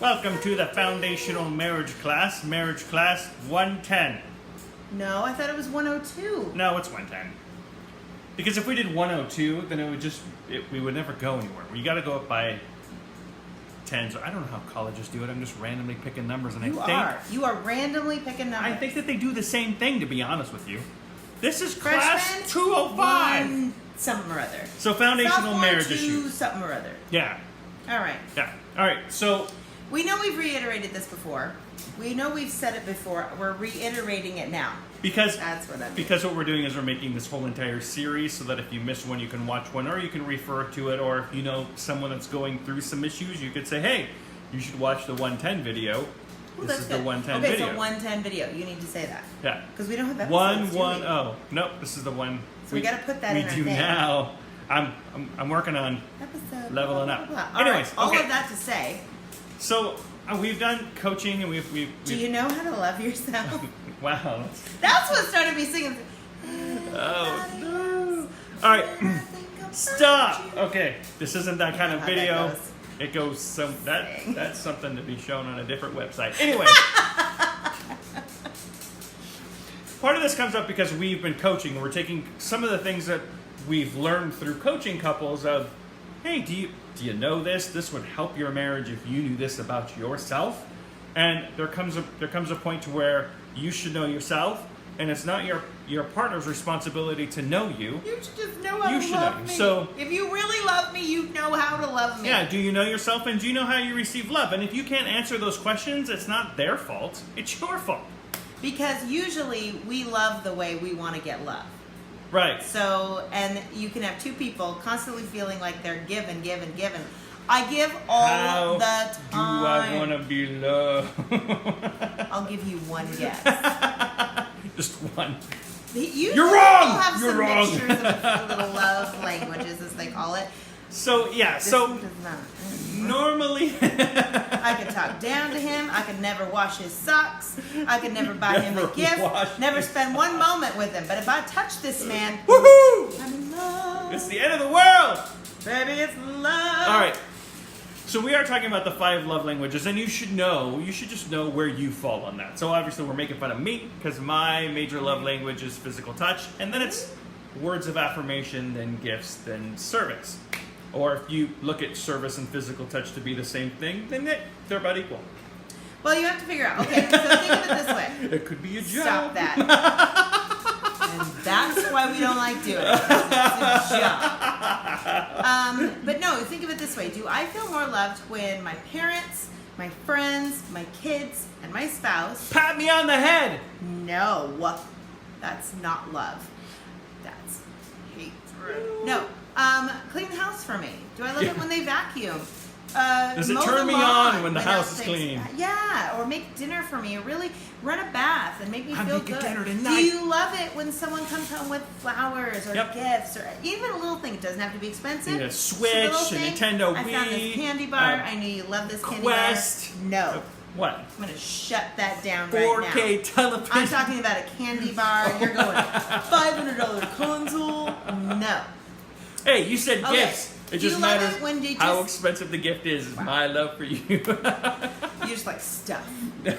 Welcome to the Foundational Marriage Class, Marriage Class 110. No, I thought it was 102. No, it's 110. Because if we did 102, then it would we would never go anywhere. You got to go up by 10s. I don't know how colleges do it. I'm just randomly picking numbers, and You are randomly picking numbers. I think that they do the same thing, to be honest with you. This is Freshman, class 205. Something or other. So foundational Sophomore marriage issues. Something or other. Yeah. All right. Yeah. All right. So we know we've reiterated this before. We know we've said it before. We're reiterating it now. Because that's what I mean. Because what we're doing is we're making this whole entire series so that if you miss one, you can watch one, or you can refer to it, or if you know someone that's going through some issues, you could say, hey, you should watch the 110 video. This is the 110 video. Okay, so 110 video. You need to say that. Yeah. Because we don't have episodes. 110. Nope, this is the one. So we got to put that in our thing. We do now. I'm working on episode leveling up. Anyways, all of that to say. So we've done coaching, and we've Do you know how to love yourself? Wow. That's what started me singing. Oh no! All right, stop. Okay, this isn't that kind of video. It goes that's something to be shown on a different website. Anyway, part of this comes up because we've been coaching, and we're taking some of the things that we've learned through coaching couples of, hey, do you know this? This would help your marriage if you knew this about yourself. And there comes a point to where you should know yourself, and it's not your partner's responsibility to know you. You should just know how to love me. So, if you really love me, you know how to love me. Yeah, do you know yourself, and do you know how you receive love? And if you can't answer those questions, it's not their fault. It's your fault. Because usually we love the way we want to get love. Right. So, and you can have two people constantly feeling like they're given. I give all the time. Do I want to be loved? I'll give you one guess. Just one. You're wrong! Have You're some wrong! Mixtures of little love languages, as they call it. So, yeah, this one does not. Normally I could talk down to him. I could never wash his socks. I could never buy him a gift. Never spend one moment with him. But if I touch this man, woohoo! I'm in love. It's the end of the world! Baby, it's love. All right. So we are talking about the 5 love languages, and you should just know where you fall on that. So obviously we're making fun of me because my major love language is physical touch, and then it's words of affirmation, then gifts, then service. Or if you look at service and physical touch to be the same thing, then they're about equal. Well, you have to figure out. Okay, so think of it this way. It could be a joke. Stop that. And that's why we don't like doing it. It's a joke. But no, think of it this way. Do I feel more loved when my parents, my friends, my kids, and my spouse... Pat me on the head! No. That's not love. That's hatred. No. Clean the house for me. Do I love it when they vacuum? Does it turn me on when the house is clean? Yeah, or make dinner for me, or really run a bath and make me feel good. Dinner tonight. Do you love it when someone comes home with flowers or gifts, or even a little thing? It doesn't have to be expensive. A Switch, a Nintendo Wii. I found this candy bar. I know you love this candy bar. Quest. No. What? I'm going to shut that down 4K television. I'm talking about a candy bar. You're going $500 console. No. Hey, you said gifts. It just matters how expensive the gift is. Wow. My love for you. You just like stuff. Do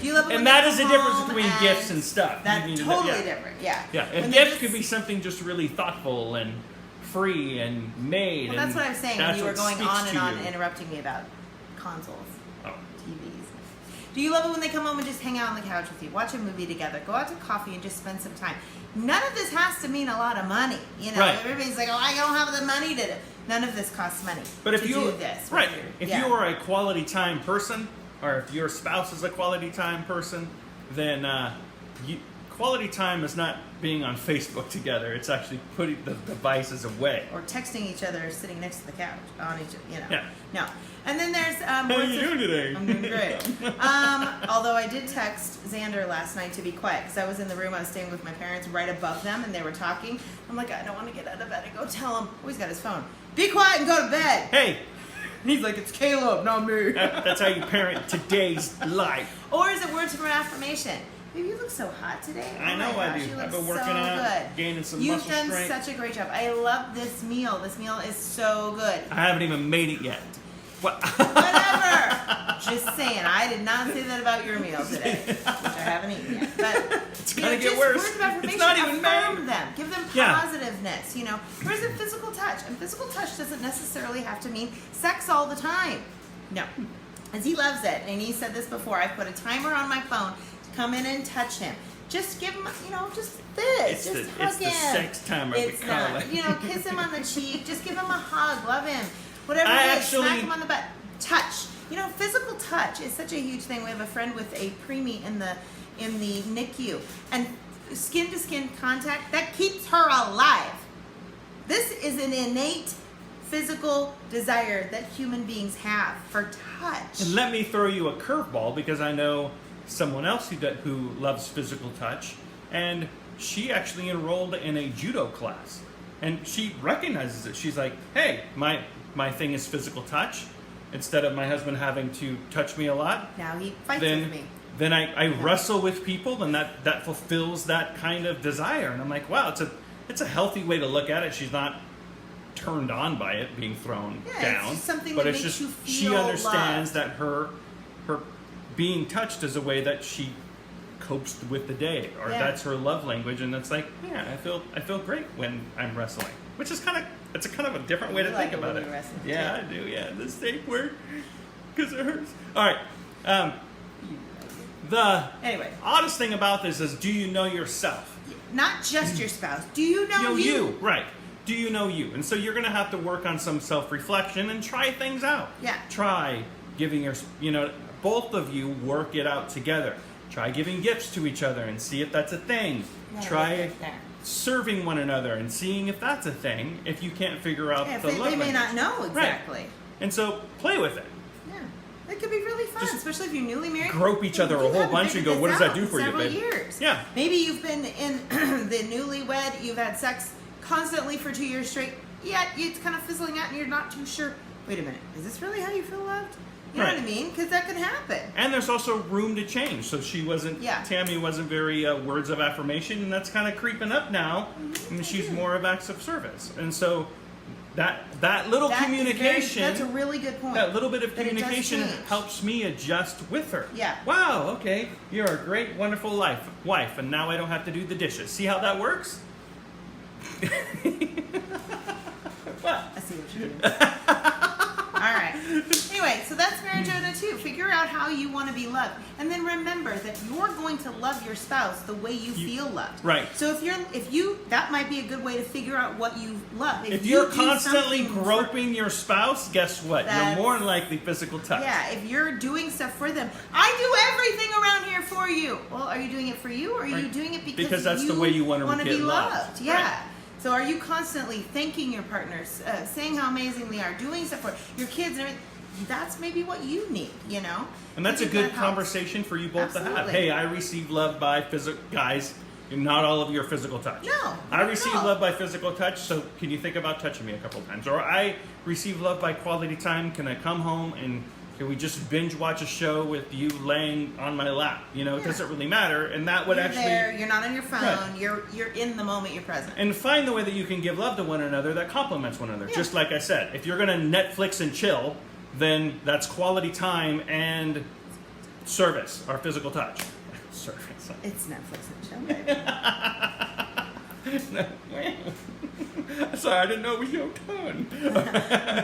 you love it and that is the difference between gifts and stuff. That's totally different. Yeah. Yeah. And gifts could be something just really thoughtful and free and made. Well, that's what I was saying when you were going on and on, interrupting me about consoles, TVs. Do you love it when they come home and just hang out on the couch with you, watch a movie together, go out to coffee and just spend some time? None of this has to mean a lot of money. You know, everybody's like, oh, I don't have the money to. None of this costs money. But if to do this, if you are a quality time person, or if your spouse is a quality time person, then quality time is not being on Facebook together. It's actually putting the devices away. Or texting each other sitting next to the couch on each, Yeah. No. And then there's... How are you doing today? I'm doing great. Although I did text Xander last night to be quiet because I was in the room. I was staying with my parents right above them and they were talking. I'm like, I don't want to get out of bed and go tell him. Oh, he's got his phone. Be quiet and go to bed. Hey. And he's like, it's Caleb, not me. That's how you parent today's life. Or is it words of affirmation? Baby, you look so hot today. I know I do. I've been working out, gaining some muscle strength. You've done such a great job. I love this meal. This meal is so good. I haven't even made it yet. Whatever. Just saying. I did not say that about your meal today, which I haven't eaten yet. But it's gonna get worse. Words of affirmation, it's not even affirm them. Give them positiveness. You know. Where's the physical touch? And physical touch doesn't necessarily have to mean sex all the time. No. As he loves it, and he said this before. I put a timer on my phone to come in and touch him. Just give him, just this. Just hug him. It's the sex timer. It's not. Kiss him on the cheek. Just give him a hug. Love him. Whatever it is, smack him on the butt. Touch. Physical touch is such a huge thing. We have a friend with a preemie in the NICU, and skin to skin contact that keeps her alive. This is an innate physical desire that human beings have for touch. And let me throw you a curveball, because I know someone else who loves physical touch, and she actually enrolled in a judo class, and she recognizes it. She's like, hey, my thing is physical touch. Instead of my husband having to touch me a lot, now he fights with me. Then I wrestle with people, and that fulfills that kind of desire. And I'm like, wow, it's a healthy way to look at it. She's not turned on by it being thrown down. It's something but that it's makes just you feel she understands loved. that her being touched is a way that she copes with the day, or that's her love language. And it's like, I feel great when I'm wrestling, which is kind of a different way to think about it. Yeah, I do. Yeah, this tape work because it hurts. All right. The oddest thing about this is, do you know yourself? Not just your spouse. Do you know you? Right. Do you know you? And so you're going to have to work on some self-reflection and try things out. Yeah. Try giving both of you work it out together. Try giving gifts to each other and see if that's a thing. Yeah, try serving one another and seeing if that's a thing, if you can't figure out the love language. They may not know exactly. Right. And so play with it. Yeah. It could be really fun, especially if you're newly married. Grope each other a whole bunch and go, what does that do for you, babe? Several years. Yeah. Maybe you've been in the newlywed, you've had sex constantly for 2 years straight, yet it's kind of fizzling out and you're not too sure, wait a minute, is this really how you feel loved? You know what I mean? Because that could happen. And there's also room to change. So Tammy wasn't very words of affirmation, and that's kind of creeping up now. Mm-hmm. And she's more of acts of service. And so that little communication. That's a really good point. That little bit of communication helps me adjust with her. Yeah. Wow, okay. You're a great, wonderful wife, and now I don't have to do the dishes. See how that works? Well, I see what you're doing. All right. Anyway, so that's marriage Yoda 2. Figure out how you want to be loved. And then remember that you're going to love your spouse the way you feel loved. Right. So that might be a good way to figure out what you love. If you're constantly groping your spouse, guess what? You're more than likely physical touch. Yeah, if you're doing stuff for them. I do everything around here for you. Well, are you doing it for you, or are you doing it because that's the way you want to be loved? Yeah. Right. So are you constantly thanking your partners, saying how amazing they are, doing stuff for your kids and everything? That's maybe what you need, And that's a good conversation for you both to have. Hey, I receive love by guys. Not all of your physical touch. No. I receive love by physical touch, so can you think about touching me a couple times? Or I receive love by quality time. Can I come home and can we just binge watch a show with you laying on my lap? It doesn't really matter. And that would you're not on your phone. Right. You're in the moment. You're present. And find the way that you can give love to one another that complements one another. Yeah. Just like I said, if you're going to Netflix and chill, then that's quality time and service or physical touch. Service. It's Netflix and chill, baby. Sorry, I didn't know it was your turn.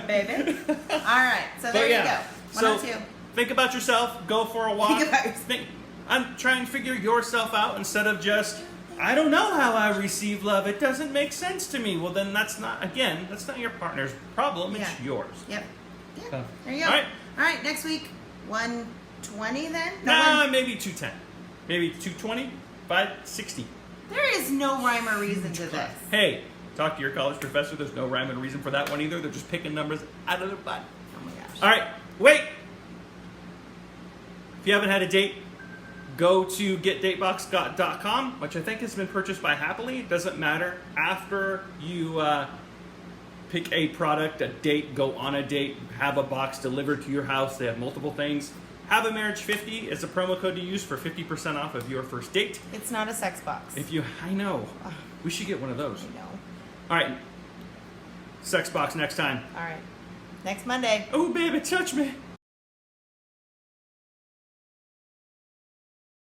Baby. All right. So there you go. One or two. Think about yourself. Go for a walk. Think about yourself. I'm trying to figure yourself out instead of just, I don't know how I receive love. It doesn't make sense to me. Well, then that's not your partner's problem. It's yours. Yep. Yeah. There you go. All right. Next week, 120 then? Maybe 210. Maybe 220, 560. There is no rhyme or reason to this. Hey, talk to your college professor. There's no rhyme or reason for that one either. They're just picking numbers out of their butt. Oh my gosh. All right. Wait. If you haven't had a date, go to getdatebox.com, which I think has been purchased by Happily. It doesn't matter. After you pick a product, a date, go on a date, have a box delivered to your house. They have multiple things. HaveAMarriage50 is a promo code to use for 50% off of your first date. It's not a sex box. I know. We should get one of those. I know. All right. Sex box next time. All right. Next Monday. Oh, baby, touch me.